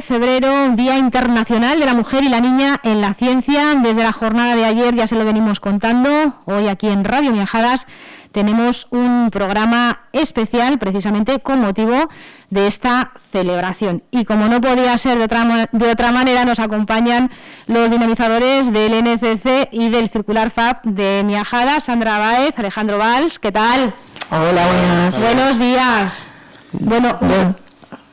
de febrero, Día Internacional de la Mujer y la Niña en la Ciencia. Desde la jornada de ayer ya se lo venimos contando. Hoy aquí en Radio Miajadas tenemos un programa especial precisamente con motivo de esta celebración. Y como no podía ser de otra manera, nos acompañan los dinamizadores del NCC y del Circular FAB de Miajadas, Sandra Báez, Alejandro Valls. ¿Qué tal? Hola, buenas. Buenos días. Bueno,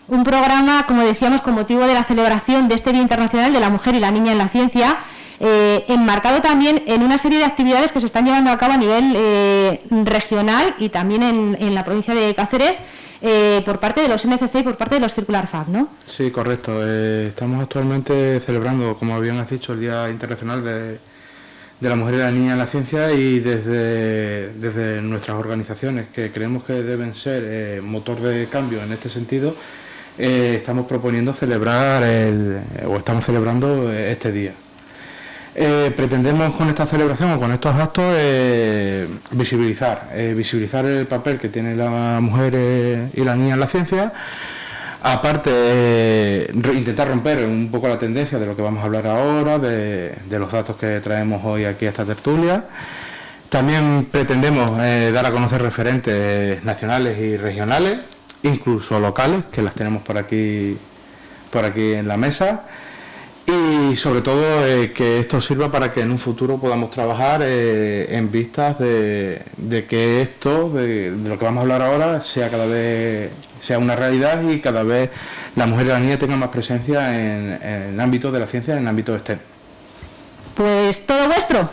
un programa, como decíamos, con motivo de la celebración de este Día Internacional de la Mujer y la Niña en la Ciencia, enmarcado también en una serie de actividades que se están llevando a cabo a nivel regional y también en la provincia de Cáceres, por parte de los NCC y por parte de los Circular FAB, ¿no? Sí, correcto. Estamos actualmente celebrando, como bien has dicho, el Día Internacional de la Mujer y la Niña en la Ciencia, y desde nuestras organizaciones, que creemos que deben ser motor de cambio en este sentido, estamos proponiendo estamos celebrando este día. Pretendemos con esta celebración o con estos actos visibilizar el papel que tiene la mujer y la niña en la ciencia. Aparte, intentar romper un poco la tendencia de lo que vamos a hablar ahora, de los datos que traemos hoy aquí a esta tertulia. También pretendemos dar a conocer referentes nacionales y regionales, incluso locales, que las tenemos por aquí en la mesa. Y sobre todo que esto sirva para que en un futuro podamos trabajar en vistas de que esto, de lo que vamos a hablar ahora, sea una realidad, y cada vez la mujer y la niña tengan más presencia en el ámbito de la ciencia, en el ámbito STEM. Pues todo vuestro,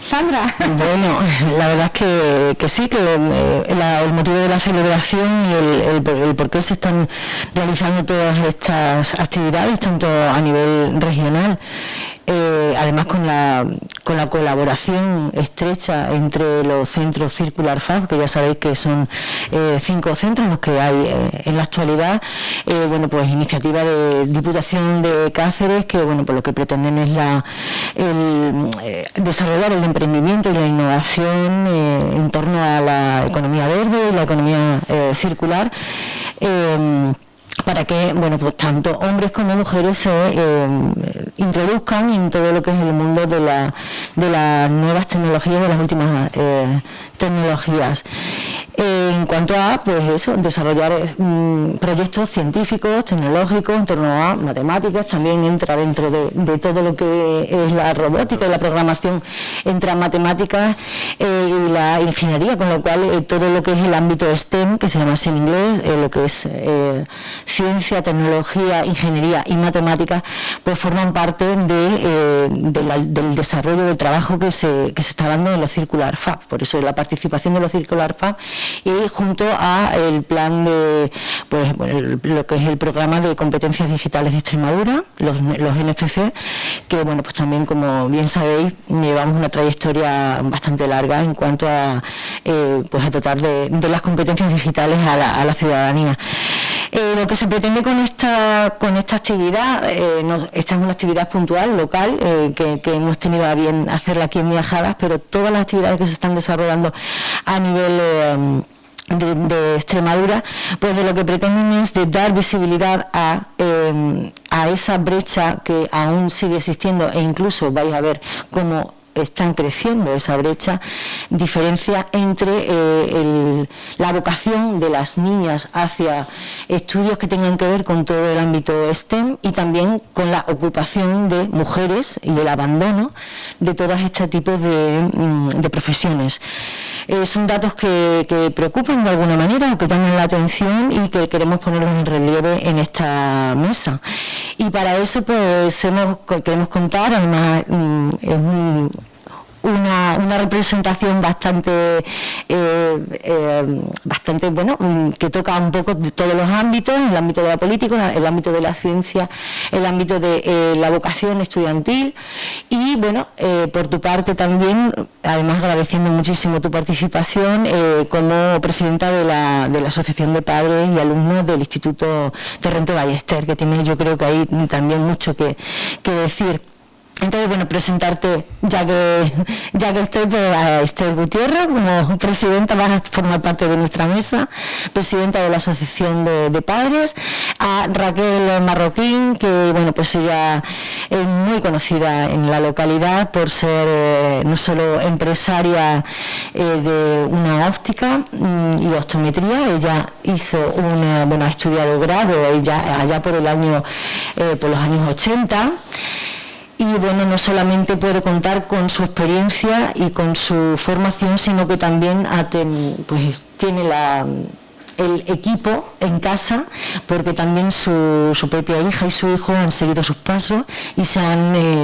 Sandra. Bueno, la verdad es que sí, que el motivo de la celebración y el por qué se están realizando todas estas actividades, tanto a nivel regional, además con la colaboración estrecha entre los centros Circular FAB, que ya sabéis que son 5 centros los que hay en la actualidad. Bueno, pues iniciativa de Diputación de Cáceres, que bueno, pues lo que pretenden es desarrollar el emprendimiento y la innovación en torno a la economía verde y la economía circular, para que, bueno, pues tanto hombres como mujeres se introduzcan en todo lo que es el mundo de las nuevas tecnologías, de las últimas tecnologías. En cuanto a, pues eso, desarrollar proyectos científicos, tecnológicos, en torno a matemáticas, también entra dentro de todo lo que es la robótica y la programación, entra matemáticas y la ingeniería, con lo cual todo lo que es el ámbito STEM, que se llama así en inglés, lo que es ciencia, tecnología, ingeniería y matemáticas, pues forman parte del desarrollo del trabajo que se está dando en los Circular FAB. Por eso la participación de los Circular FAB, y junto a el plan de, pues bueno, lo que es el programa de competencias digitales de Extremadura, los NCC, que bueno, pues también, como bien sabéis, llevamos una trayectoria bastante larga en cuanto a pues a dotar de las competencias digitales a la ciudadanía. Lo que se pretende con esta actividad, esta es una actividad puntual, local, que hemos tenido a bien hacerla aquí en Miajadas, pero todas las actividades que se están desarrollando a nivel de Extremadura, pues de lo que pretenden es de dar visibilidad a esa brecha que aún sigue existiendo, e incluso vais a ver cómo están creciendo esa brecha, diferencia entre la vocación de las niñas hacia estudios que tengan que ver con todo el ámbito STEM, y también con la ocupación de mujeres y el abandono de todos este tipo de profesiones. Son datos que preocupan de alguna manera, o que llaman la atención, y que queremos ponerlos en relieve en esta mesa. Y para eso pues queremos contar, además una representación bastante bueno, que toca un poco de todos los ámbitos, el ámbito de la política, el ámbito de la ciencia, el ámbito de la vocación estudiantil, y bueno, por tu parte también, además agradeciendo muchísimo tu participación como presidenta de la Asociación de Padres y Alumnos del Instituto Torrente Ballester, que tiene, yo creo que hay también mucho que decir. Entonces, bueno, presentarte, ya que estoy, pues, a Esther Gutiérrez, como presidenta, vas a formar parte de nuestra mesa, presidenta de la Asociación de Padres, a Raquel Marroquín, que, bueno, pues ella es muy conocida en la localidad por ser no solo empresaria de una óptica y optometría, ella ha estudiado grado ella allá por los años 80. Y bueno, no solamente puede contar con su experiencia y con su formación, sino que también pues tiene el equipo en casa, porque también su propia hija y su hijo han seguido sus pasos y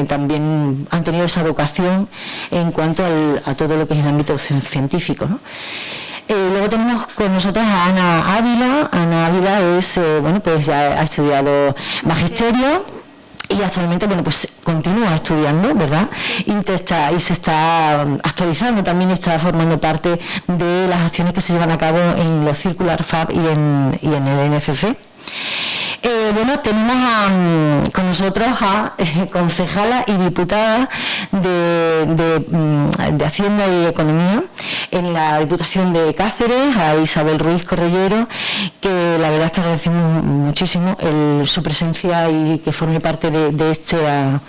también han tenido esa vocación en cuanto a todo lo que es el ámbito científico, ¿no? Luego tenemos con nosotros a Ana Ávila. Ana Ávila pues ya ha estudiado magisterio. Y actualmente, bueno, pues continúa estudiando, ¿verdad? Y se está actualizando, también está formando parte de las acciones que se llevan a cabo en los Circular Fab y en el NFC. Tenemos con nosotros a concejala y diputada de Hacienda y Economía en la Diputación de Cáceres, a Isabel Ruiz Correllero, que la verdad es que agradecemos muchísimo su presencia y que forme parte de esta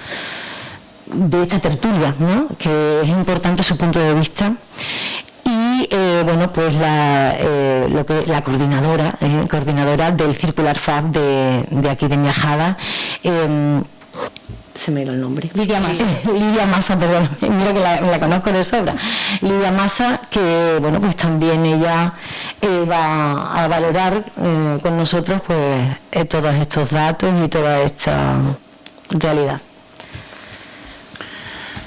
tertulia, ¿no? Que es importante su punto de vista. Y pues la coordinadora del Circular Fab de aquí de Miajada, se me ha ido el nombre. Lidia Massa, perdón, mira que la conozco de sobra. Lidia Massa, que bueno, pues también ella va a valorar con nosotros pues todos estos datos y toda esta realidad.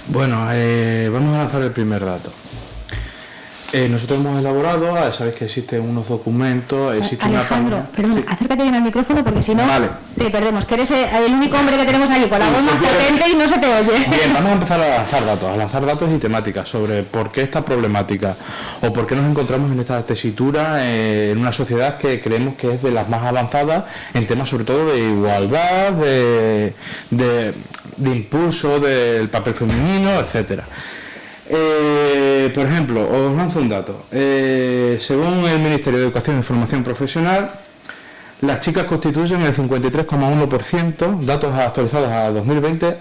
Bueno, vamos a lanzar el primer dato. Nosotros hemos elaborado, sabéis que existen unos documentos, existe Alejandro, una página... perdón, sí. Acércate bien al micrófono porque si no te perdemos, que eres el único hombre que tenemos aquí con la voz más potente y no se te oye. Bien, vamos a empezar a lanzar datos y temáticas sobre por qué esta problemática o por qué nos encontramos en esta tesitura en una sociedad que creemos que es de las más avanzadas en temas sobre todo de igualdad, de impulso del papel femenino, etcétera. Por ejemplo, os lanzo un dato. Según el Ministerio de Educación y Formación Profesional, las chicas constituyen el 53,1%, datos actualizados a 2020,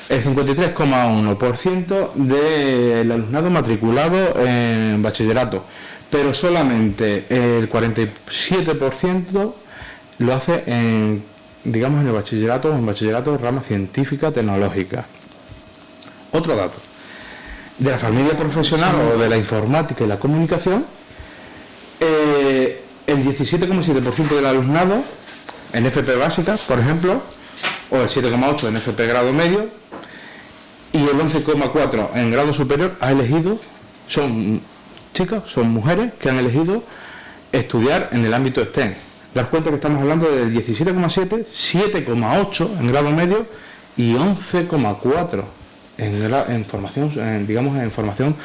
el 53,1% del alumnado matriculado en bachillerato, pero solamente el 47% lo hace en el bachillerato rama científica tecnológica. Otro dato. De la familia profesional o de la informática y la comunicación, el 17,7% del alumnado en FP básica, por ejemplo, o el 7,8% en FP grado medio, y el 11,4% en grado superior son mujeres que han elegido estudiar en el ámbito STEM. Dar cuenta que estamos hablando del 17,7%, 7,8% en grado medio y 11,4% en formación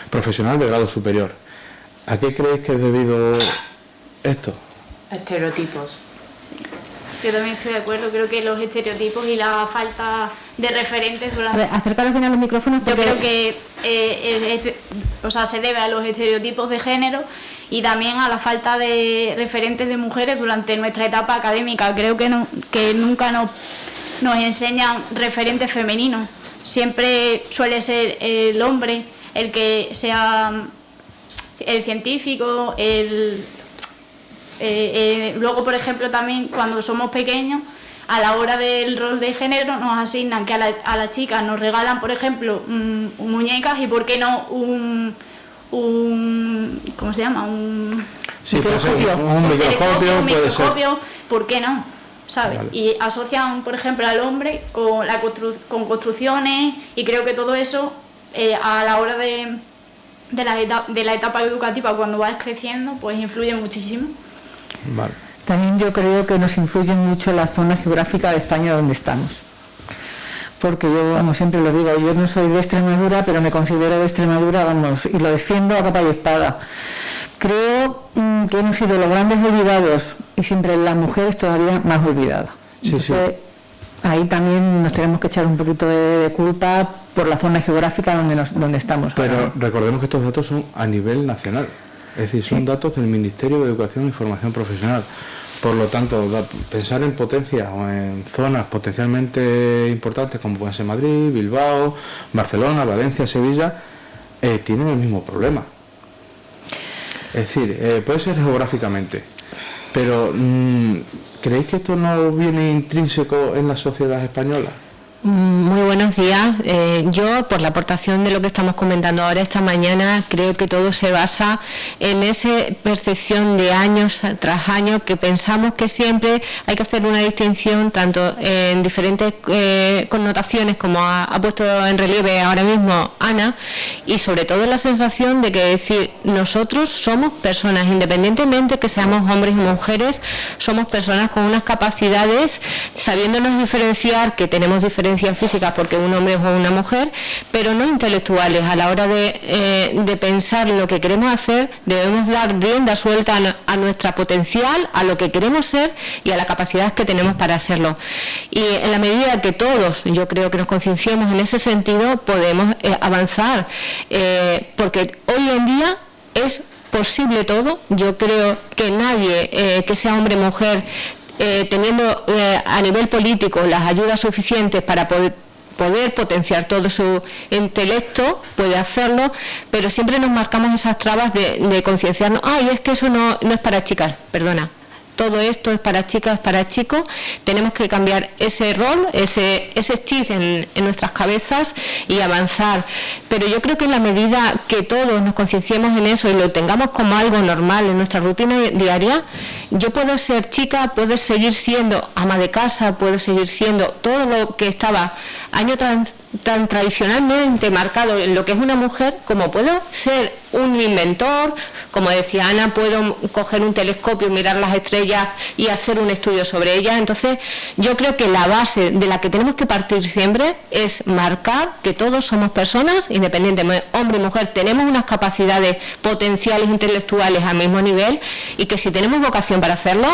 profesional de grado superior. ¿A qué creéis que es debido esto? Estereotipos. Sí. Yo también estoy de acuerdo, creo que los estereotipos y la falta de referentes durante... A ver, acércalos bien a los micrófonos. Yo creo que se debe a los estereotipos de género y también a la falta de referentes de mujeres durante nuestra etapa académica. Creo que nunca nos enseñan referentes femeninos. Siempre suele ser el hombre el que sea el científico, luego, por ejemplo, también cuando somos pequeños, a la hora del rol de género nos asignan que a las chicas nos regalan, por ejemplo, muñecas y por qué no un ¿cómo se llama? Un microscopio, ¿por qué no? ¿Sabes? Vale. Y asocian, por ejemplo, al hombre con construcciones y creo que todo eso a la hora de la etapa educativa cuando vas creciendo pues influye muchísimo. Vale. También yo creo que nos influye mucho la zona geográfica de España donde estamos, porque yo, como siempre lo digo, yo no soy de Extremadura, pero me considero de Extremadura, y lo defiendo a capa y espada. Creo que hemos sido los grandes olvidados y siempre las mujeres todavía más olvidadas. Sí, sí. ahí también nos tenemos que echar un poquito de culpa por la zona geográfica donde estamos. Pero recordemos que estos datos son a nivel nacional, es decir, son datos del Ministerio de Educación y Formación Profesional. Por lo tanto, pensar en potencias o en zonas potencialmente importantes como pueden ser Madrid, Bilbao, Barcelona, Valencia, Sevilla, tienen el mismo problema. Es decir, puede ser geográficamente, pero ¿creéis que esto no viene intrínseco en la sociedad española? Muy buenos días. Yo, por la aportación de lo que estamos comentando ahora esta mañana, creo que todo se basa en esa percepción de años tras años que pensamos que siempre hay que hacer una distinción tanto en diferentes connotaciones, como ha puesto en relieve ahora mismo Ana, y sobre todo la sensación de que decir nosotros somos personas, independientemente que seamos hombres y mujeres, somos personas con unas capacidades, sabiéndonos diferenciar, que tenemos diferencias físicas porque un hombre o una mujer, pero no intelectuales. A la hora de pensar lo que queremos hacer, debemos dar rienda suelta a nuestra potencial, a lo que queremos ser y a la capacidad que tenemos para hacerlo. Y en la medida que todos, yo creo que nos concienciemos en ese sentido, podemos avanzar, porque hoy en día es posible todo. Yo creo que nadie, que sea hombre o mujer, teniendo a nivel político las ayudas suficientes para poder potenciar todo su intelecto, puede hacerlo, pero siempre nos marcamos esas trabas de concienciarnos, es que eso no es para chicas, perdona. Todo esto es para chicas, es para chicos. Tenemos que cambiar ese rol, ese chip en nuestras cabezas y avanzar. Pero yo creo que en la medida que todos nos concienciemos en eso y lo tengamos como algo normal en nuestra rutina diaria, yo puedo ser chica, puedo seguir siendo ama de casa, puedo seguir siendo todo lo que estaba año tan tradicionalmente marcado en lo que es una mujer, como puedo ser un inventor, como decía Ana, puedo coger un telescopio, mirar las estrellas y hacer un estudio sobre ellas. Entonces, yo creo que la base de la que tenemos que partir siempre es marcar que todos somos personas, independientemente, hombre y mujer, tenemos unas capacidades potenciales intelectuales al mismo nivel y que si tenemos vocación para hacerlo,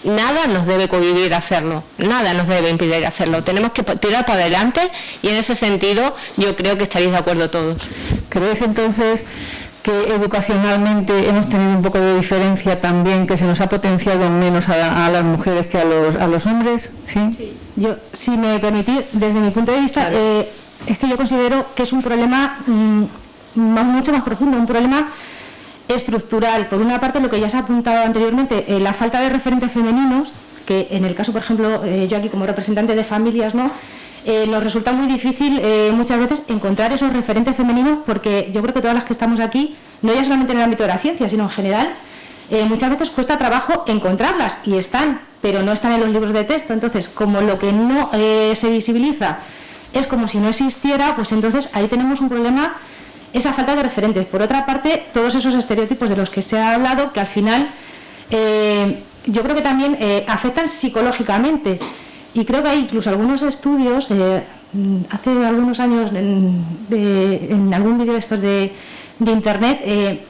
nada nos debe cohibir a hacerlo, nada nos debe impedir hacerlo. Tenemos que tirar para adelante y en ese sentido yo creo que estaréis de acuerdo todos. ¿Crees entonces que educacionalmente hemos tenido un poco de diferencia también, que se nos ha potenciado menos a las mujeres que a los hombres? ¿Sí? Yo, si me permitís, desde mi punto de vista, claro. Es que yo considero que es un problema mucho más profundo, un problema estructural. Por una parte, lo que ya se ha apuntado anteriormente, la falta de referentes femeninos, que en el caso, por ejemplo, yo aquí como representante de familias, ¿no? Nos resulta muy difícil muchas veces encontrar esos referentes femeninos, porque yo creo que todas las que estamos aquí, no ya solamente en el ámbito de la ciencia, sino en general, muchas veces cuesta trabajo encontrarlas, y están, pero no están en los libros de texto. Entonces, como lo que no se visibiliza es como si no existiera, pues entonces ahí tenemos un problema, esa falta de referentes. Por otra parte, todos esos estereotipos de los que se ha hablado, que al final yo creo que también afectan psicológicamente. Y creo que hay incluso algunos estudios, hace algunos años, en algún vídeo de estos de internet,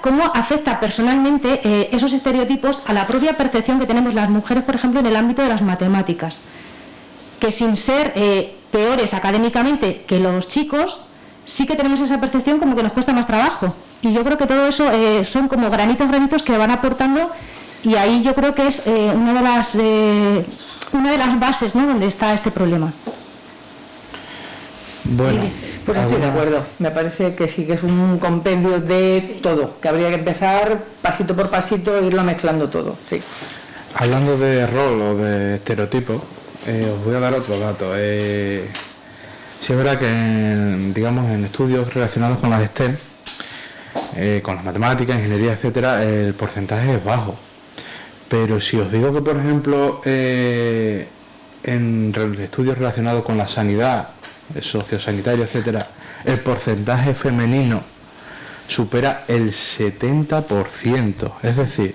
cómo afecta personalmente esos estereotipos a la propia percepción que tenemos las mujeres, por ejemplo, en el ámbito de las matemáticas. Que sin ser peores académicamente que los chicos, sí que tenemos esa percepción como que nos cuesta más trabajo. Y yo creo que todo eso son como granitos que van aportando, y ahí yo creo que es una de las bases, ¿no?, donde está este problema. Bueno, pues estoy de acuerdo. Me parece que sí, que es un compendio de todo, que habría que empezar pasito por pasito e irlo mezclando todo. Sí. Hablando de rol o de estereotipo, os voy a dar otro dato. Sí es verdad que, digamos, en estudios relacionados con las STEM, con las matemáticas, ingeniería, etcétera, el porcentaje es bajo. Pero si os digo que, por ejemplo, en estudios relacionados con la sanidad, sociosanitaria, etcétera, el porcentaje femenino supera el 70%. Es decir,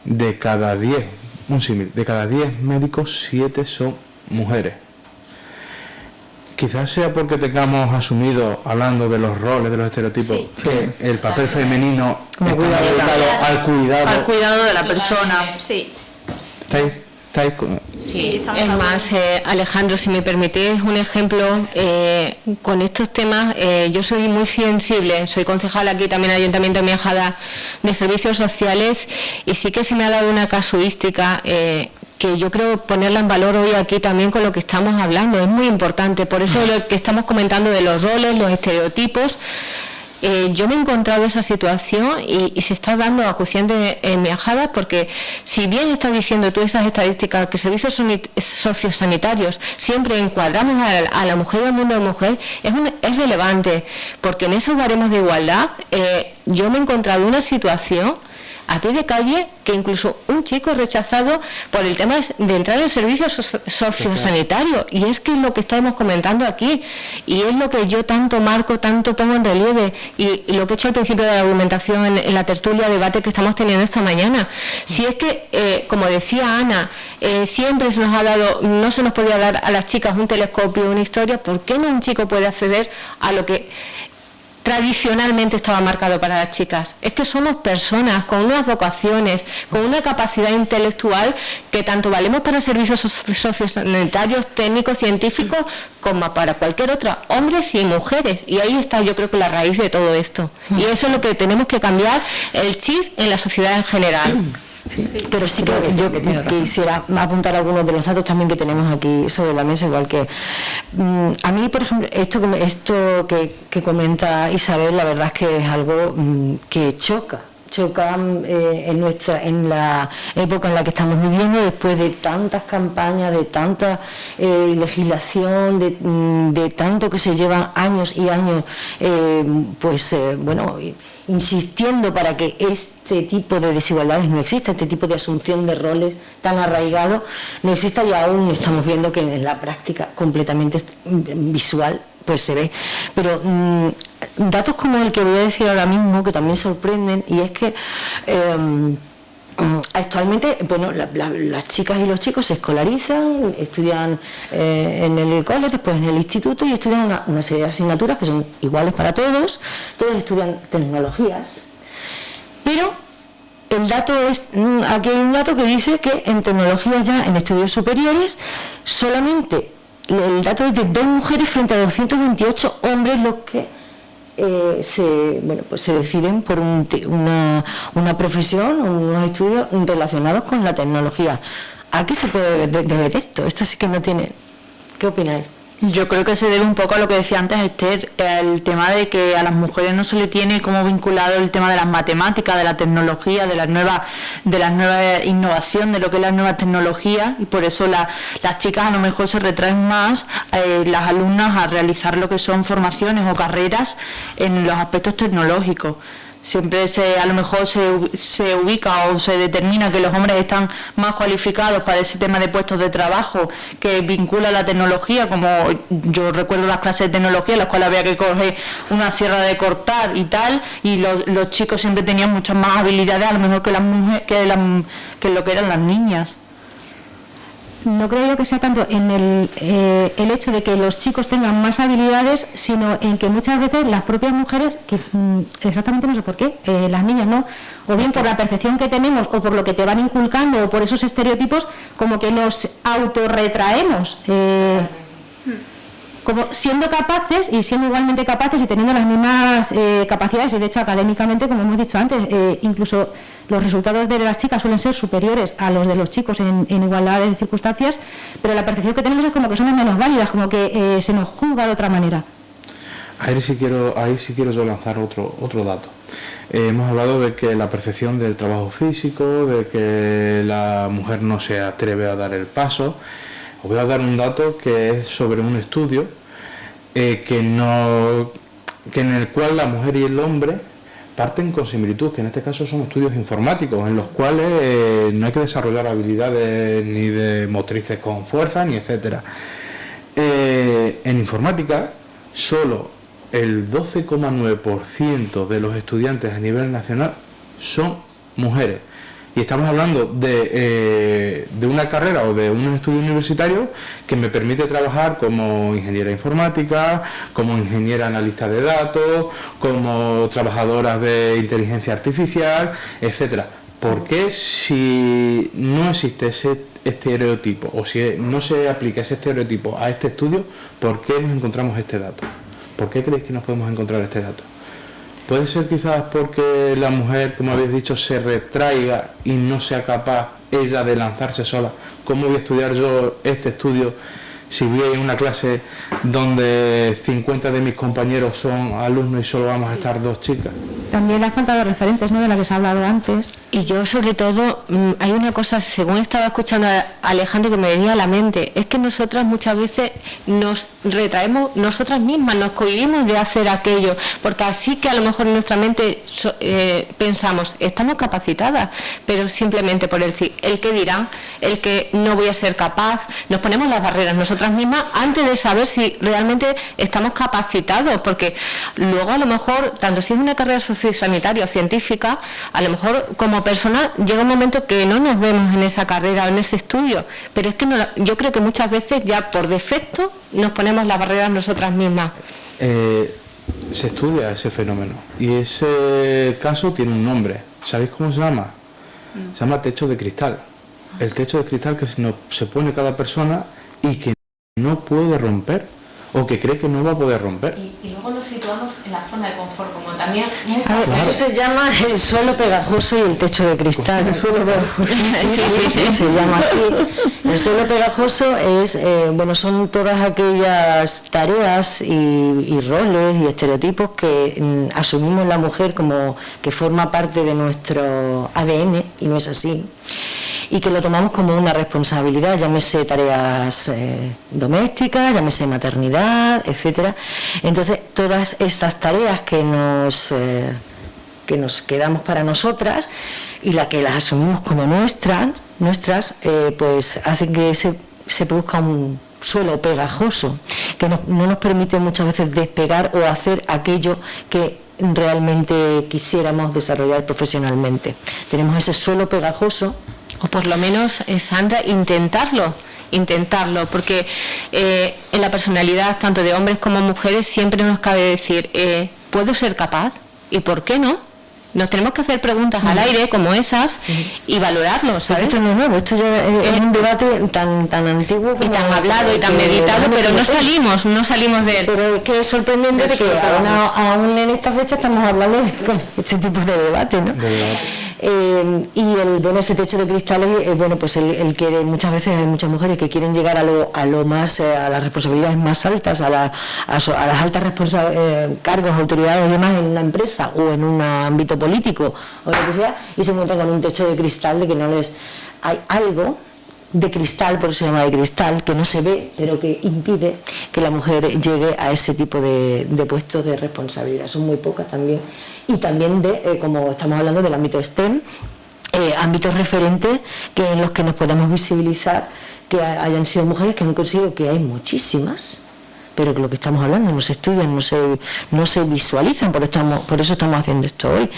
de cada 10 médicos, 7 son mujeres. Quizás sea porque tengamos asumido, hablando de los roles, de los estereotipos, sí, que el papel femenino está dedicado al cuidado de la persona. Sí. ¿Estáis ¿Estáis con...? Sí, estamos Es más, Alejandro, si me permitís un ejemplo, con estos temas, yo soy muy sensible, soy concejala aquí también en el Ayuntamiento de Miajada de Servicios Sociales, y sí que se me ha dado una casuística que yo creo ponerla en valor hoy aquí también con lo que estamos hablando, es muy importante, por eso lo que estamos comentando de los roles, los estereotipos. Yo me he encontrado esa situación y se está dando acuciante en Miajada, porque si bien estás diciendo tú esas estadísticas que servicios sociosanitarios siempre encuadramos a la mujer y al mundo de mujer, es relevante, porque en esos baremos de igualdad yo me he encontrado una situación a pie de calle que incluso un chico rechazado por el tema de entrar en servicios sociosanitarios, y es que es lo que estamos comentando aquí y es lo que yo tanto marco, tanto pongo en relieve, y lo que he hecho al principio de la argumentación en la tertulia debate que estamos teniendo esta mañana. Si es que, como decía Ana, siempre se nos ha dado, no se nos podía dar a las chicas un telescopio, una historia, ¿por qué no un chico puede acceder a lo que tradicionalmente estaba marcado para las chicas? Es que somos personas con unas vocaciones, con una capacidad intelectual que tanto valemos para servicios sociosanitarios, técnicos, científicos, como para cualquier otra, hombres y mujeres, y ahí está yo creo que la raíz de todo esto, y eso es lo que tenemos que cambiar, el chip en la sociedad en general. Sí, pero sí que yo quisiera apuntar algunos de los datos también que tenemos aquí sobre la mesa, igual que a mí, por ejemplo, esto que comenta Isabel, la verdad es que es algo que choca en la época en la que estamos viviendo, después de tantas campañas, de tanta legislación, de tanto que se llevan años y años, insistiendo para que este tipo de desigualdades no exista, este tipo de asunción de roles tan arraigados no exista, y aún estamos viendo que en la práctica completamente visual pues se ve. Pero datos como el que voy a decir ahora mismo, que también sorprenden, y es que actualmente, las chicas y los chicos se escolarizan, estudian en el cole, después en el instituto, y estudian una serie de asignaturas que son iguales para todos estudian tecnologías, pero el dato es, aquí hay un dato que dice que en tecnologías ya en estudios superiores solamente el dato es de 2 mujeres frente a 228 hombres los que se deciden por una profesión o unos estudios relacionados con la tecnología. ¿A qué se puede deber esto? Esto sí que no tiene... ¿Qué opináis? Yo creo que se debe un poco a lo que decía antes Esther, el tema de que a las mujeres no se le tiene como vinculado el tema de las matemáticas, de la tecnología, de las nuevas innovación, de lo que es las nuevas tecnologías, y por eso las chicas a lo mejor se retraen más, las alumnas, a realizar lo que son formaciones o carreras en los aspectos tecnológicos. Siempre a lo mejor se ubica o se determina que los hombres están más cualificados para ese tema de puestos de trabajo que vincula la tecnología, como yo recuerdo las clases de tecnología en las cuales había que coger una sierra de cortar y tal, y los chicos siempre tenían muchas más habilidades a lo mejor que las mujeres, que lo que eran las niñas. No creo yo que sea tanto en el hecho de que los chicos tengan más habilidades, sino en que muchas veces las propias mujeres, que exactamente no sé por qué, las niñas no, o bien por la percepción que tenemos o por lo que te van inculcando o por esos estereotipos, como que nos autorretraemos, como siendo capaces y siendo igualmente capaces y teniendo las mismas capacidades, y de hecho académicamente, como hemos dicho antes, incluso los resultados de las chicas suelen ser superiores a los de los chicos en igualdad de circunstancias, pero la percepción que tenemos es como que somos menos válidas, como que se nos juzga de otra manera. Ahí sí quiero yo lanzar otro dato. Hemos hablado de que la percepción del trabajo físico, de que la mujer no se atreve a dar el paso. Os voy a dar un dato que es sobre un estudio en el cual la mujer y el hombre parten con similitud, que en este caso son estudios informáticos, en los cuales no hay que desarrollar habilidades ni de motrices con fuerza, ni etcétera. En informática, solo el 12,9% de los estudiantes a nivel nacional son mujeres. Y estamos hablando de una carrera o de un estudio universitario que me permite trabajar como ingeniera informática, como ingeniera analista de datos, como trabajadora de inteligencia artificial, etcétera. ¿Por qué, si no existe estereotipo, o si no se aplica ese estereotipo a este estudio, ¿por qué nos encontramos este dato? ¿Por qué creéis que nos podemos encontrar este dato? ¿Puede ser quizás porque la mujer, como habéis dicho, se retraiga y no sea capaz ella de lanzarse sola? ¿Cómo voy a estudiar yo este estudio si voy en una clase donde 50 de mis compañeros son alumnos y solo vamos a estar 2 chicas? También la falta de referentes, ¿no?, de la que se ha hablado antes. Y yo, sobre todo, hay una cosa, según estaba escuchando a Alejandro, que me venía a la mente, es que nosotras muchas veces nos retraemos nosotras mismas, nos cohibimos de hacer aquello, porque así que a lo mejor en nuestra mente pensamos, estamos capacitadas, pero simplemente por el que dirán, el que no voy a ser capaz, nos ponemos las barreras nosotras mismas antes de saber si realmente estamos capacitados, porque luego a lo mejor, tanto si es una carrera sociosanitaria o científica, a lo mejor como persona llega un momento que no nos vemos en esa carrera o en ese estudio, pero es que yo creo que muchas veces ya por defecto nos ponemos las barreras nosotras mismas. Se estudia ese fenómeno y ese caso tiene un nombre. ¿Sabéis cómo se llama? Se llama techo de cristal. El techo de cristal que se pone cada persona y que no puede romper, o que cree que no va a poder romper. Y luego nos situamos en la zona de confort, como también... Claro. Eso se llama el suelo pegajoso y el techo de cristal. El suelo pegajoso, sí, se llama así. El suelo pegajoso es, son todas aquellas tareas y roles y estereotipos que asumimos la mujer como que forma parte de nuestro ADN, y no es así. Y que lo tomamos como una responsabilidad, llámese tareas domésticas, llámese maternidad, etcétera. Entonces, todas estas tareas que nos quedamos para nosotras y que las asumimos como nuestras, pues hacen que se produzca un suelo pegajoso que no nos permite muchas veces despegar o hacer aquello que realmente quisiéramos desarrollar profesionalmente. Tenemos ese suelo pegajoso. O por lo menos, Sandra, intentarlo, porque en la personalidad tanto de hombres como mujeres siempre nos cabe decir, ¿puedo ser capaz? ¿Y por qué no? Nos tenemos que hacer preguntas al aire como esas y valorarlo, ¿sabes? Esto no es nuevo, esto ya es un debate tan antiguo y tan hablado y tan meditado, pero no salimos de él. Pero es que es sorprendente que aún en esta fecha estamos hablando de este tipo de debate, ¿no? Y ese techo de cristal es pues el que muchas veces hay muchas mujeres que quieren llegar a lo más, a las responsabilidades más altas, a las altas cargos, autoridades y demás en una empresa o en un ámbito político o lo que sea, y se encuentran con un techo de cristal de que no les hay algo de cristal, por eso se llama de cristal, que no se ve, pero que impide que la mujer llegue a ese tipo de puestos de responsabilidad. Son muy pocas también. Y también como estamos hablando del ámbito STEM, ámbitos referentes en los que nos podamos visibilizar que hayan sido mujeres que han conseguido, que hay muchísimas, pero que lo que estamos hablando no se estudian, no se visualizan, por eso estamos haciendo esto hoy.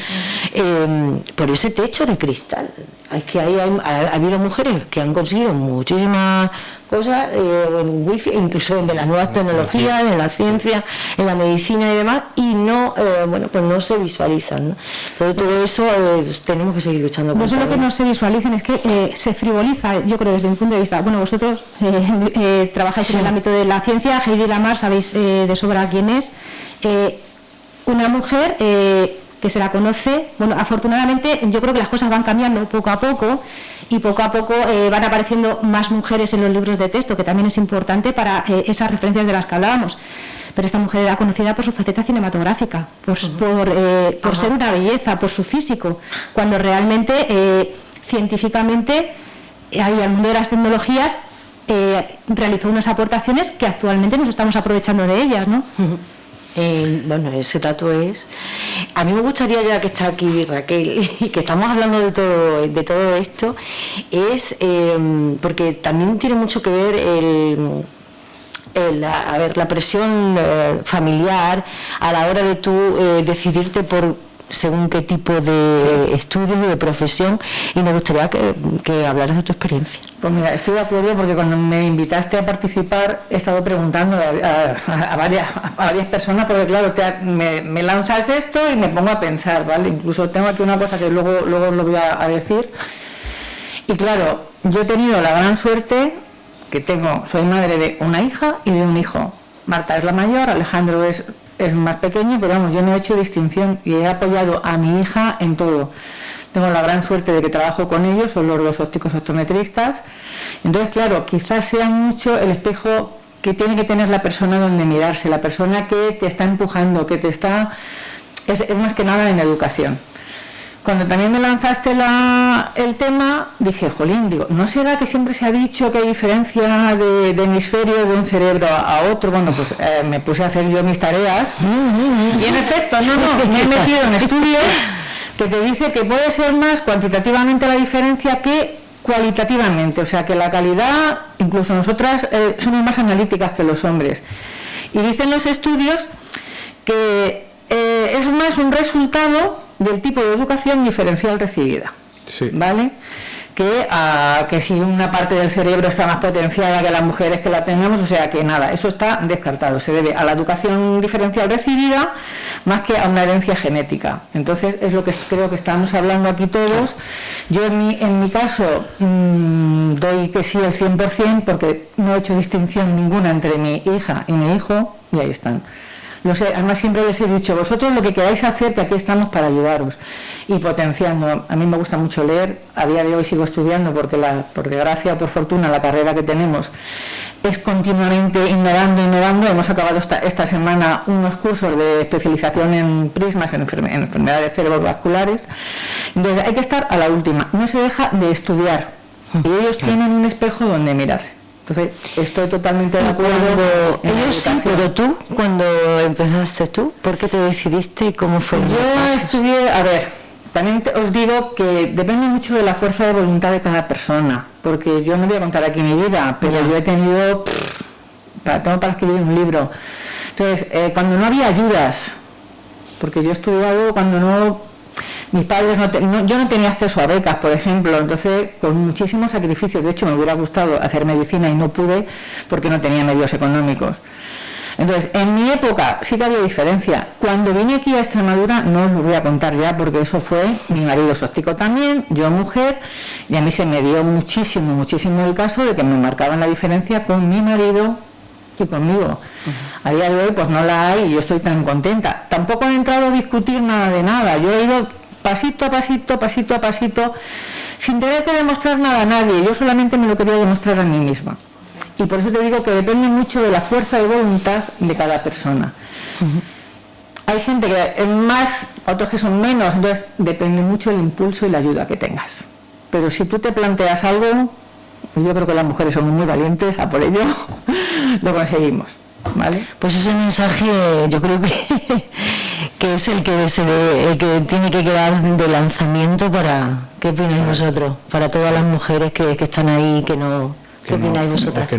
Por ese techo de cristal. Es que ha habido mujeres que han conseguido muchísimas cosas en wifi, incluso en de las nuevas tecnologías, en la ciencia, en la medicina y demás, y no se visualizan, ¿no? Entonces todo eso tenemos que seguir luchando contra. No solo que no se visualicen, es que se frivoliza, yo creo, desde mi punto de vista. Bueno, vosotros trabajáis en el ámbito de la ciencia, Heidi Lamar, sabéis de sobra quién es. Una mujer que se la conoce, afortunadamente yo creo que las cosas van cambiando poco a poco y poco a poco van apareciendo más mujeres en los libros de texto, que también es importante para esas referencias de las que hablábamos. Pero esta mujer era conocida por su faceta cinematográfica, por ser una belleza, por su físico, cuando realmente científicamente al mundo de las tecnologías realizó unas aportaciones que actualmente nos estamos aprovechando de ellas, ¿no? Ese dato es... A mí me gustaría, ya que está aquí Raquel y que estamos hablando de todo esto, es porque también tiene mucho que ver la presión familiar a la hora de tú decidirte por según qué tipo de estudios y de profesión, y me gustaría que hablaras de tu experiencia. Pues mira, estoy de acuerdo, porque cuando me invitaste a participar he estado preguntando a varias personas, porque claro, me lanzas esto y me pongo a pensar, ¿vale? Incluso tengo aquí una cosa que luego os lo voy a decir. Y claro, yo he tenido la gran suerte que soy madre de una hija y de un hijo. Marta es la mayor, Alejandro es más pequeño, pero vamos, yo no he hecho distinción y he apoyado a mi hija en todo. Tengo la gran suerte de que trabajo con ellos, son los dos ópticos optometristas. Entonces, claro, quizás sea mucho el espejo que tiene que tener la persona donde mirarse, la persona que te está empujando, que te está... Es más que nada en educación. Cuando también me lanzaste el tema, dije, jolín, digo, ¿no será que siempre se ha dicho que hay diferencia de hemisferio de un cerebro a otro? Bueno, pues me puse a hacer yo mis tareas y en efecto, me he metido en estudios que te dice que puede ser más cuantitativamente la diferencia que cualitativamente, o sea que la calidad, incluso nosotras somos más analíticas que los hombres. Y dicen los estudios que es más un resultado del tipo de educación diferencial recibida, sí. ¿Vale? Que si una parte del cerebro está más potenciada que las mujeres que la tengamos, o sea que nada, eso está descartado, se debe a la educación diferencial recibida más que a una herencia genética. Entonces es lo que creo que estamos hablando aquí todos. Yo en mi caso doy que sí el 100% porque no he hecho distinción ninguna entre mi hija y mi hijo y ahí están. Lo sé, además siempre les he dicho, vosotros lo que queráis hacer, que aquí estamos para ayudaros y potenciando. A mí me gusta mucho leer, a día de hoy sigo estudiando porque por desgracia o por fortuna la carrera que tenemos es continuamente innovando. Hemos acabado esta semana unos cursos de especialización en prismas, en enfermedades cerebrovasculares. Entonces hay que estar a la última, no se deja de estudiar y ellos tienen un espejo donde mirarse. Entonces, estoy totalmente de acuerdo. Ellos sí, pero tú, cuando empezaste tú, ¿por qué te decidiste y cómo fue? Yo estudié, a ver, también os digo que depende mucho de la fuerza de voluntad de cada persona, porque yo no voy a contar aquí mi vida, pero yo he tenido, tengo para escribir un libro. Entonces, cuando no había ayudas, porque yo he estudiado cuando no... Mis padres yo no tenía acceso a becas, por ejemplo, entonces con muchísimos sacrificios. De hecho, me hubiera gustado hacer medicina y no pude porque no tenía medios económicos. Entonces, en mi época sí que había diferencia. Cuando vine aquí a Extremadura, no os lo voy a contar ya porque eso fue, mi marido es óptico también, yo mujer, y a mí se me dio muchísimo el caso de que me marcaban la diferencia con mi marido y conmigo. A día de hoy pues no la hay y yo estoy tan contenta. Tampoco he entrado a discutir nada de nada, yo he ido pasito a pasito, sin tener que demostrar nada a nadie, yo solamente me lo quería demostrar a mí misma. Y por eso te digo que depende mucho de la fuerza de voluntad de cada persona. Hay gente que es más, otros que son menos, entonces depende mucho el impulso y la ayuda que tengas. Pero si tú te planteas algo, yo creo que las mujeres somos muy valientes, a por ello lo conseguimos, ¿vale? Pues ese mensaje yo creo que es el que tiene que quedar de lanzamiento para... ¿Qué opináis vosotros? Para todas las mujeres que están ahí, que no... ¿Qué opináis vosotras? O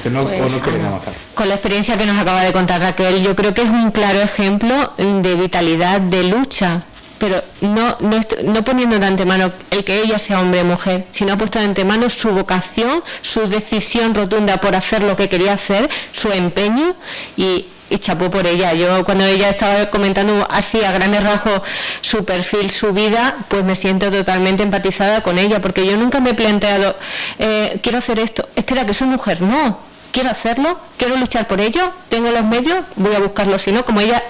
que no quieren avanzar. Con la experiencia que nos acaba de contar Raquel, yo creo que es un claro ejemplo de vitalidad, de lucha, pero no poniendo de antemano el que ella sea hombre o mujer, sino ha puesto de antemano su vocación, su decisión rotunda por hacer lo que quería hacer, su empeño y chapó por ella. Yo cuando ella estaba comentando así a grandes rasgos su perfil, su vida, pues me siento totalmente empatizada con ella, porque yo nunca me he planteado quiero hacer esto, espera que soy mujer, no, quiero hacerlo, quiero luchar por ello, tengo los medios, voy a buscarlos, si no, como ella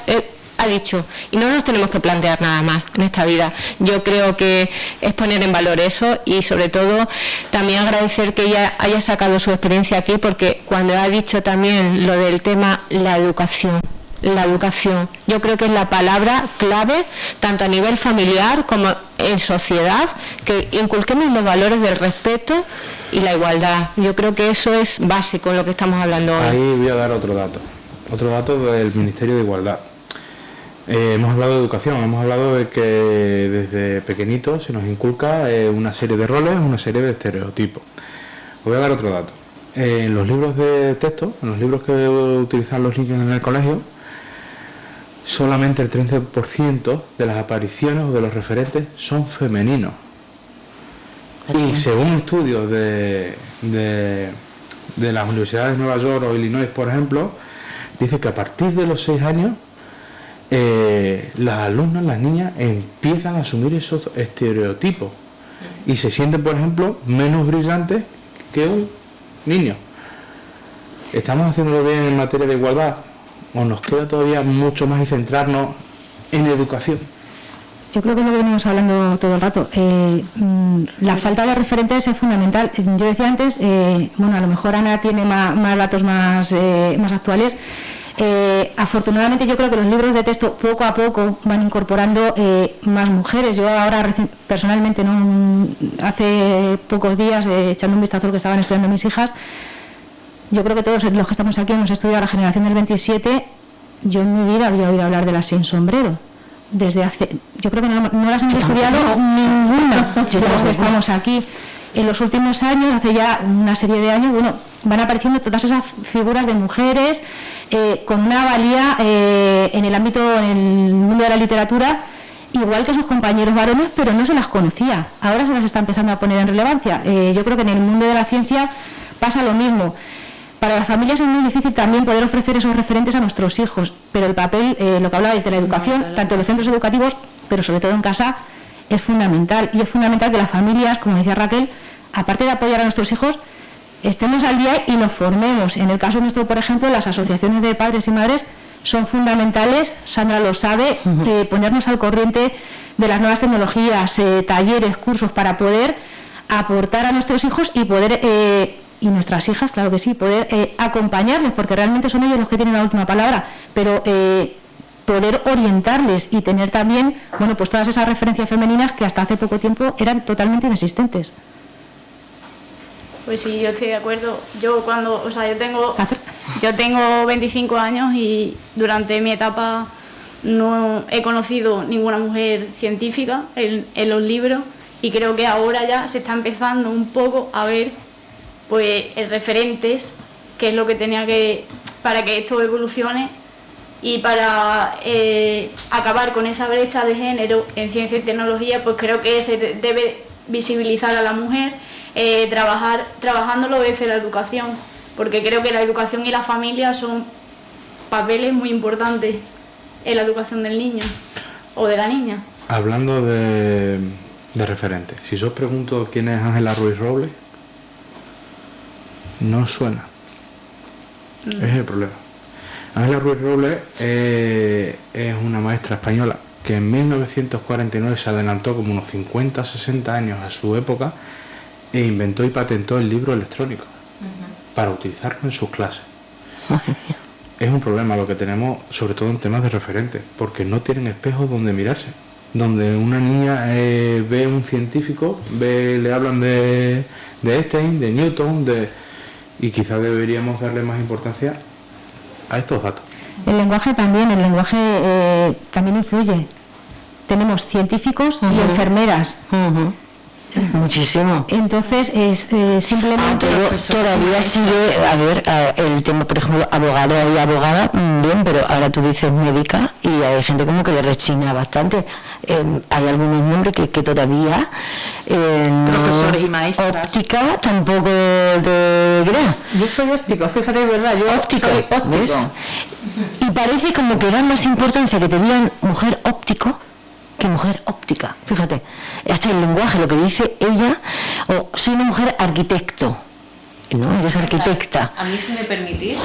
ha dicho, y no nos tenemos que plantear nada más en esta vida. Yo creo que es poner en valor eso y sobre todo también agradecer que ella haya sacado su experiencia aquí, porque cuando ha dicho también lo del tema la educación, yo creo que es la palabra clave tanto a nivel familiar como en sociedad, que inculquemos los valores del respeto y la igualdad. Yo creo que eso es básico en lo que estamos hablando hoy. Ahí voy a dar otro dato del Ministerio de Igualdad. Hemos hablado de educación, hemos hablado de que desde pequeñitos se nos inculca una serie de roles, una serie de estereotipos. Os voy a dar otro dato. En los libros de texto, en los libros que utilizan los niños en el colegio, solamente el 13% de las apariciones o de los referentes son femeninos. Y según estudios de las universidades de Nueva York o Illinois, por ejemplo, dice que a partir de los 6 años las alumnas, las niñas, empiezan a asumir esos estereotipos y se sienten, por ejemplo, menos brillantes que un niño. ¿Estamos haciéndolo bien en materia de igualdad o nos queda todavía mucho más y centrarnos en educación? Yo creo que es lo que venimos hablando todo el rato. La falta de referentes es fundamental. Yo decía antes, a lo mejor Ana tiene más datos más actuales. Afortunadamente yo creo que los libros de texto poco a poco van incorporando más mujeres. Yo ahora personalmente, hace pocos días, echando un vistazo a lo que estaban estudiando mis hijas, yo creo que todos los que estamos aquí hemos estudiado la generación del 27. Yo en mi vida había oído hablar de las sin sombrero. Yo creo que no las hemos estudiado ninguna de los que estamos aquí. En los últimos años, hace ya una serie de años, van apareciendo todas esas figuras de mujeres con una valía en el mundo de la literatura, igual que sus compañeros varones, pero no se las conocía. Ahora se las está empezando a poner en relevancia. Yo creo que en el mundo de la ciencia pasa lo mismo. Para las familias es muy difícil también poder ofrecer esos referentes a nuestros hijos, pero el papel, lo que hablabais de la educación, tanto en los centros educativos, pero sobre todo en casa, es fundamental. Y es fundamental que las familias, como decía Raquel, aparte de apoyar a nuestros hijos, estemos al día y nos formemos. En el caso nuestro, por ejemplo, las asociaciones de padres y madres son fundamentales, Sandra lo sabe, ponernos al corriente de las nuevas tecnologías, talleres, cursos, para poder aportar a nuestros hijos y poder... y nuestras hijas, claro que sí, poder acompañarles, porque realmente son ellos los que tienen la última palabra, pero poder orientarles y tener también, pues todas esas referencias femeninas que hasta hace poco tiempo eran totalmente inexistentes. Pues sí, yo estoy de acuerdo. Yo tengo 25 años y durante mi etapa no he conocido ninguna mujer científica en los libros, y creo que ahora ya se está empezando un poco a ver pues referentes, que es lo que tenía que, para que esto evolucione y para acabar con esa brecha de género en ciencia y tecnología. Pues creo que se debe visibilizar a la mujer, trabajándolo desde la educación, porque creo que la educación y la familia son papeles muy importantes en la educación del niño o de la niña. Hablando de referentes, si yo os pregunto quién es Ángela Ruiz Robles, no suena. Es el problema. Ángela Ruiz Robles es una maestra española que en 1949 se adelantó como unos 50-60 años a su época e inventó y patentó el libro electrónico para utilizarlo en sus clases. Es un problema lo que tenemos, sobre todo en temas de referentes, porque no tienen espejos donde mirarse. Donde una niña ve un científico, le hablan de Einstein, de Newton, y quizás deberíamos darle más importancia a estos datos. El lenguaje también influye. Tenemos científicos y enfermeras. Muchísimo. Entonces simplemente todavía sigue el tema, por ejemplo, abogado y abogada, bien, pero ahora tú dices médica y hay gente como que le rechina bastante. Hay algunos nombres que todavía profesores y maestras. Óptica tampoco de gran. Yo soy óptico, fíjate, es verdad, yo óptico, soy óptico. ¿ves? Y parece como que dan más importancia que te digan mujer óptico que mujer óptica. Fíjate, hasta el lenguaje, lo que dice ella, soy una mujer arquitecto. No, eres arquitecta. A mí, si me permitís,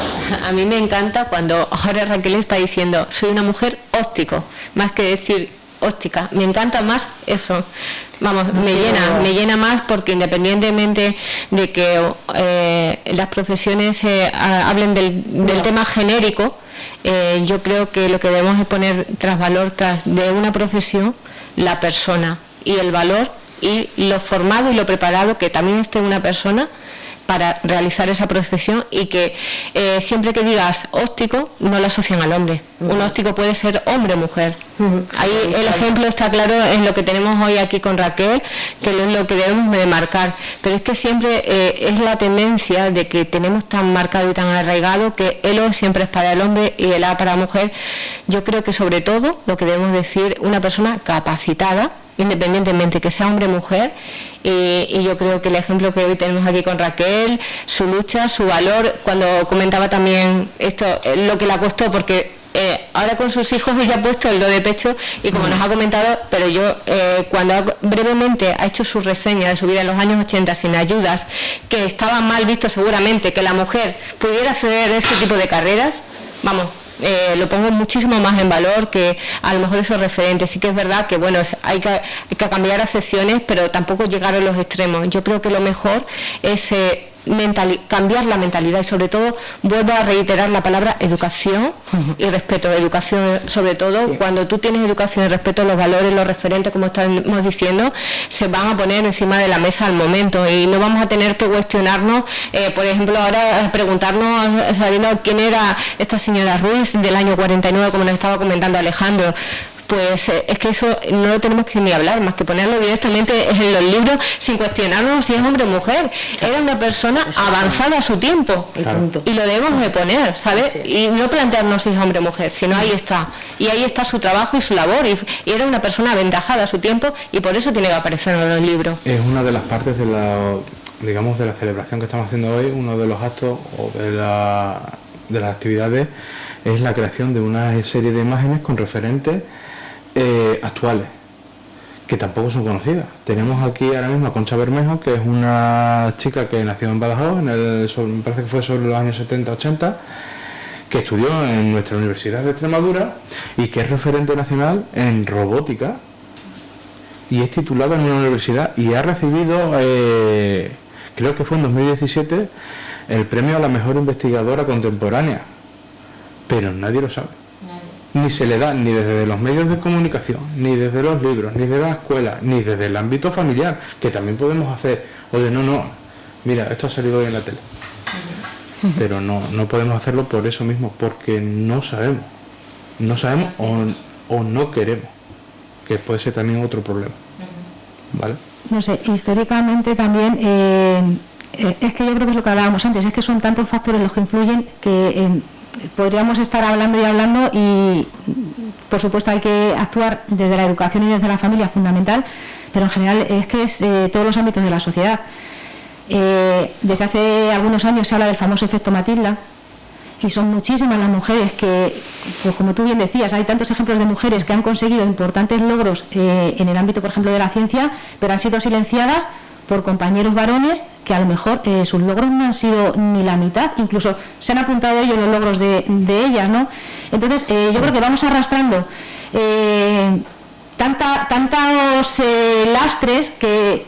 a mí me encanta cuando ahora Raquel está diciendo soy una mujer óptico, más que decir óptica. Me encanta más eso. Vamos, me llena más, porque independientemente de que las profesiones hablen del tema genérico, yo creo que lo que debemos es poner tras valor de una profesión la persona y el valor y lo formado y lo preparado que también esté una persona para realizar esa profesión, y que siempre que digas óptico no lo asocian al hombre. Un óptico puede ser hombre o mujer. Ahí el ejemplo está claro en lo que tenemos hoy aquí con Raquel, que es lo que debemos de marcar. Pero es que siempre es la tendencia de que tenemos tan marcado y tan arraigado que el O siempre es para el hombre y el A para la mujer. Yo creo que sobre todo lo que debemos decir, una persona capacitada, independientemente que sea hombre o mujer, y yo creo que el ejemplo que hoy tenemos aquí con Raquel, su lucha, su valor, cuando comentaba también esto, lo que le costó, porque ahora con sus hijos ella ha puesto el do de pecho y como nos ha comentado, pero yo cuando brevemente ha hecho su reseña de su vida en los años 80 sin ayudas, que estaba mal visto seguramente que la mujer pudiera acceder a ese tipo de carreras, vamos, lo pongo muchísimo más en valor que a lo mejor esos referentes. Sí que es verdad que bueno, hay que cambiar acepciones, pero tampoco llegar a los extremos. Yo creo que lo mejor es cambiar la mentalidad y sobre todo vuelvo a reiterar la palabra educación y respeto. Educación sobre todo, cuando tú tienes educación y respeto, los valores, los referentes, como estamos diciendo, se van a poner encima de la mesa al momento y no vamos a tener que cuestionarnos, por ejemplo ahora preguntarnos sabiendo quién era esta señora Ruiz del año 49, como nos estaba comentando Alejandro. Pues es que eso no lo tenemos que ni hablar, más que ponerlo directamente en los libros sin cuestionarnos si es hombre o mujer. Era una persona avanzada a su tiempo, claro. Y lo debemos de poner, ¿sabes? Y no plantearnos si es hombre o mujer, sino ahí está. Y ahí está su trabajo y su labor. Y era una persona aventajada a su tiempo y por eso tiene que aparecer en los libros. Es una de las partes de de la celebración que estamos haciendo hoy, uno de los actos o de las actividades es la creación de una serie de imágenes con referentes actuales que tampoco son conocidas. Tenemos aquí ahora mismo a Concha Bermejo, que es una chica que nació en Badajoz, me parece que fue sobre los años 70-80, que estudió en nuestra Universidad de Extremadura y que es referente nacional en robótica y es titulada en una universidad y ha recibido, creo que fue en 2017, el premio a la mejor investigadora contemporánea, pero nadie lo sabe. Ni se le da ni desde los medios de comunicación, ni desde los libros, ni desde la escuela, ni desde el ámbito familiar, que también podemos hacer, oye, no, mira, esto ha salido hoy en la tele. Pero no podemos hacerlo por eso mismo, porque no sabemos o no queremos, que puede ser también otro problema. ¿Vale? No sé, históricamente también, es que yo creo que es lo que hablábamos antes, es que son tantos factores los que influyen que podríamos estar hablando y por supuesto hay que actuar desde la educación y desde la familia, fundamental, pero en general es que es todos los ámbitos de la sociedad. Desde hace algunos años se habla del famoso efecto Matilda y son muchísimas las mujeres que, pues como tú bien decías, hay tantos ejemplos de mujeres que han conseguido importantes logros en el ámbito, por ejemplo, de la ciencia, pero han sido silenciadas por compañeros varones que a lo mejor sus logros no han sido ni la mitad, incluso se han apuntado ellos los logros de ellas, ¿no? Entonces yo creo que vamos arrastrando tantos lastres que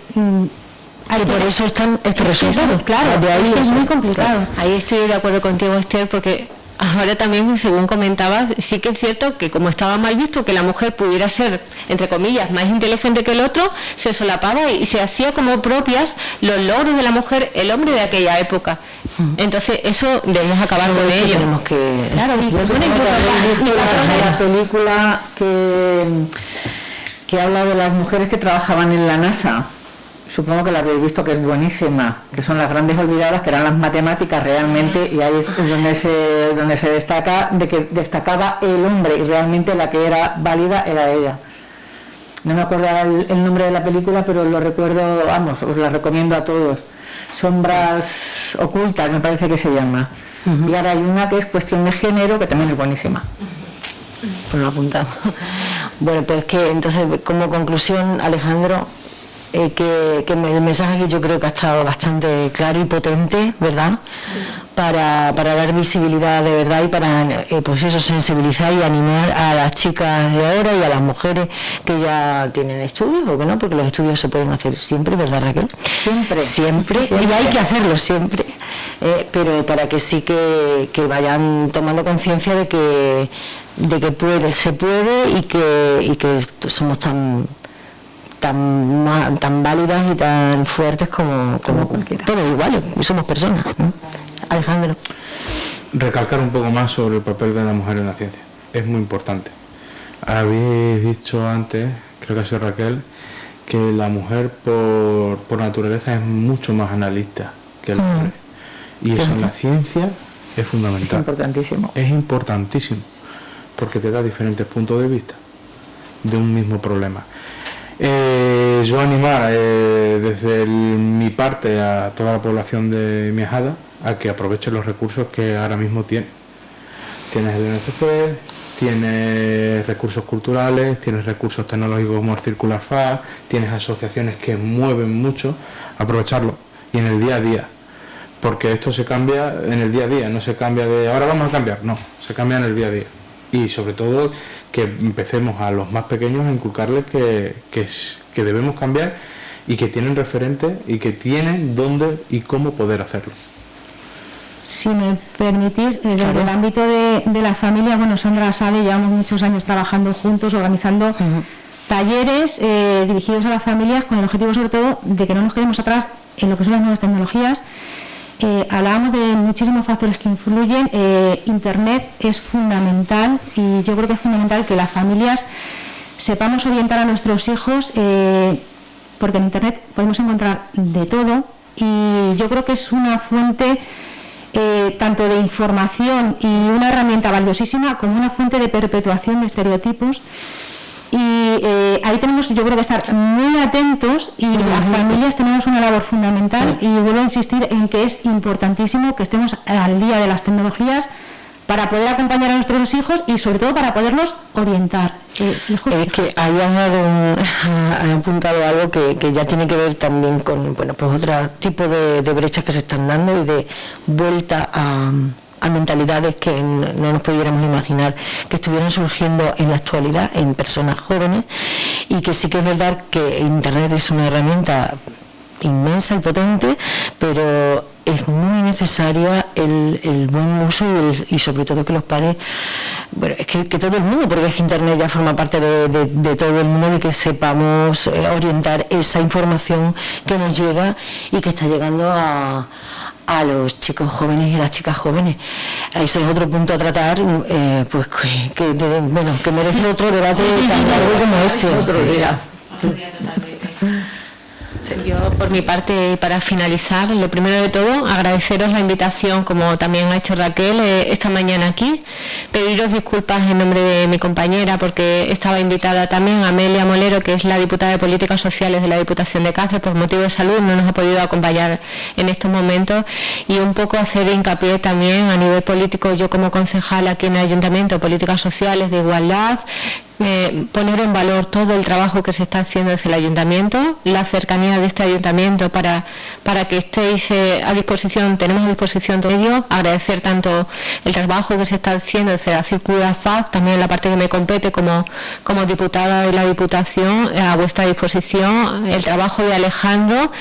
y por eso están estos resultados. Claro, de ahí es muy complicado. Ahí estoy de acuerdo contigo, Esther, porque ahora también, según comentabas, sí que es cierto que como estaba mal visto que la mujer pudiera ser, entre comillas, más inteligente que el otro, se solapaba y se hacía como propias los logros de la mujer, el hombre de aquella época. Entonces eso debemos acabar con ello. Tenemos que... Claro, y pues la película que habla de las mujeres que trabajaban en la NASA. Supongo que la habéis visto, que es buenísima, que son las grandes olvidadas, que eran las matemáticas realmente, y ahí es donde se destaca de que destacaba el hombre y realmente la que era válida era ella. No me acuerdo el nombre de la película, pero lo recuerdo, vamos, os la recomiendo a todos. Sombras ocultas, me parece que se llama. Y ahora hay una que es Cuestión de Género, que también es buenísima. Pues lo apuntamos. Bueno, pues que entonces, como conclusión, Alejandro, que el mensaje que yo creo que ha estado bastante claro y potente, ¿verdad? Para dar visibilidad de verdad y para pues eso, sensibilizar y animar a las chicas de ahora y a las mujeres que ya tienen estudios, o que no, porque los estudios se pueden hacer siempre, ¿verdad, Raquel? Siempre, y hay que hacerlo siempre, pero para que sí que vayan tomando conciencia de que se puede y que somos tan válidas y tan fuertes como cualquiera. Todos iguales, somos personas, ¿no? Alejandro. Recalcar un poco más sobre el papel de la mujer en la ciencia. Es muy importante. Habéis dicho antes, creo que ha sido Raquel, que la mujer por naturaleza es mucho más analista que el hombre. Y eso en la ciencia es fundamental. Es importantísimo. Es importantísimo, porque te da diferentes puntos de vista de un mismo problema. Yo animar desde mi parte a toda la población de Miajada a que aprovechen los recursos que ahora mismo tiene, Tienes el NCC, tienes recursos culturales, tienes recursos tecnológicos como el Circular Fast, tienes asociaciones que mueven mucho, aprovecharlo y en el día a día, porque esto se cambia en el día a día, no se cambia de ahora vamos a cambiar, no, se cambia en el día a día. Y sobre todo que empecemos a los más pequeños a inculcarles que debemos cambiar y que tienen referentes y que tienen dónde y cómo poder hacerlo. Si me permitís, desde el ámbito de la familia, bueno, Sandra sabe, llevamos muchos años trabajando juntos, organizando talleres dirigidos a las familias con el objetivo sobre todo de que no nos quedemos atrás en lo que son las nuevas tecnologías. Hablábamos de muchísimos factores que influyen. Internet es fundamental y yo creo que es fundamental que las familias sepamos orientar a nuestros hijos porque en Internet podemos encontrar de todo y yo creo que es una fuente tanto de información y una herramienta valiosísima como una fuente de perpetuación de estereotipos y ahí tenemos yo creo que estar muy atentos y las familias tenemos una labor fundamental y vuelvo a insistir en que es importantísimo que estemos al día de las tecnologías para poder acompañar a nuestros hijos y sobre todo para poderlos orientar. Es que ahí han apuntado algo que ya tiene que ver también con pues otro tipo de brechas que se están dando y de vuelta a mentalidades que no nos pudiéramos imaginar que estuvieran surgiendo en la actualidad en personas jóvenes y que sí que es verdad que Internet es una herramienta inmensa y potente, pero es muy necesaria el buen uso y sobre todo que los padres, bueno, es que todo el mundo, porque es que Internet ya forma parte de todo el mundo, de que sepamos orientar esa información que nos llega y que está llegando a los chicos jóvenes y las chicas jóvenes. Ese es otro punto a tratar, pues que merece otro debate tan largo como este. Otro día. Yo, por mi parte, para finalizar, lo primero de todo, agradeceros la invitación, como también ha hecho Raquel esta mañana aquí, pediros disculpas en nombre de mi compañera, porque estaba invitada también Amelia Molero, que es la diputada de Políticas Sociales de la Diputación de Cáceres, por motivo de salud, no nos ha podido acompañar en estos momentos, y un poco hacer hincapié también a nivel político, yo como concejal aquí en el Ayuntamiento, Políticas Sociales de Igualdad, poner en valor todo el trabajo que se está haciendo desde el Ayuntamiento, la cercanía de este Ayuntamiento para que estéis a disposición, tenemos a disposición de ello, agradecer tanto el trabajo que se está haciendo desde la Circular Fast, también la parte que me compete como diputada de la Diputación, a vuestra disposición, el trabajo de Alejandro,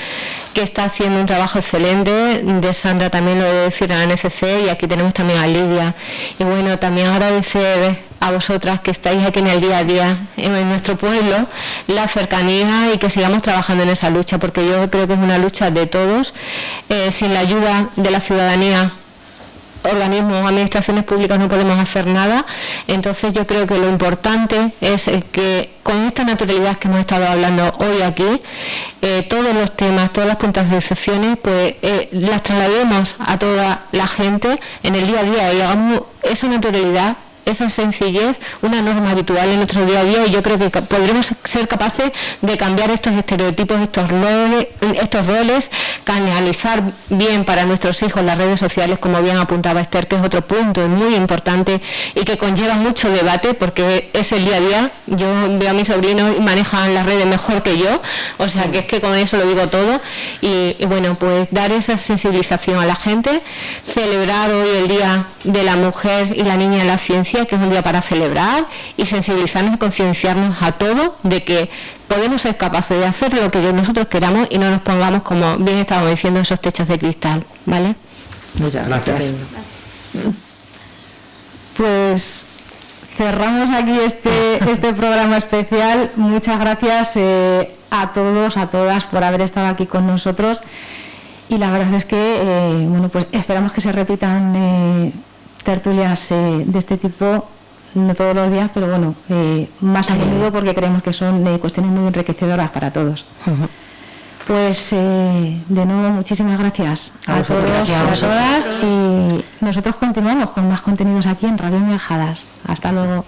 que está haciendo un trabajo excelente, de Sandra también lo he de decir, a la NCC, y aquí tenemos también a Lidia. Y bueno, también agradecer a vosotras que estáis aquí en el día a día en nuestro pueblo, la cercanía y que sigamos trabajando en esa lucha, porque yo creo que es una lucha de todos. Sin la ayuda de la ciudadanía, organismos, administraciones públicas, no podemos hacer nada. Entonces yo creo que lo importante es que con esta naturalidad que hemos estado hablando hoy aquí, todos los temas, todas las puntualizaciones, pues las traslademos a toda la gente en el día a día y hagamos esa naturalidad, esa sencillez, una norma habitual en nuestro día a día, y yo creo que podremos ser capaces de cambiar estos estereotipos, estos roles, canalizar bien para nuestros hijos las redes sociales, como bien apuntaba Esther, que es otro punto muy importante y que conlleva mucho debate, porque es el día a día. Yo veo a mis sobrinos y manejan las redes mejor que yo, o sea que es que con eso lo digo todo, y bueno, pues dar esa sensibilización a la gente, celebrar hoy el Día de la Mujer y la Niña en la Ciencia, que es un día para celebrar y sensibilizarnos y concienciarnos a todos de que podemos ser capaces de hacer lo que nosotros queramos y no nos pongamos, como bien estábamos diciendo, esos techos de cristal, ¿vale? Muchas gracias. Pues cerramos aquí este programa especial. Muchas gracias a todos, a todas, por haber estado aquí con nosotros, y la verdad es que bueno, pues esperamos que se repitan tertulias de este tipo, no todos los días, pero bueno, más a menudo, porque creemos que son cuestiones muy enriquecedoras para todos. Pues de nuevo muchísimas gracias a todos y a todas, y nosotros continuamos con más contenidos aquí en Radio Miajadas. Hasta luego.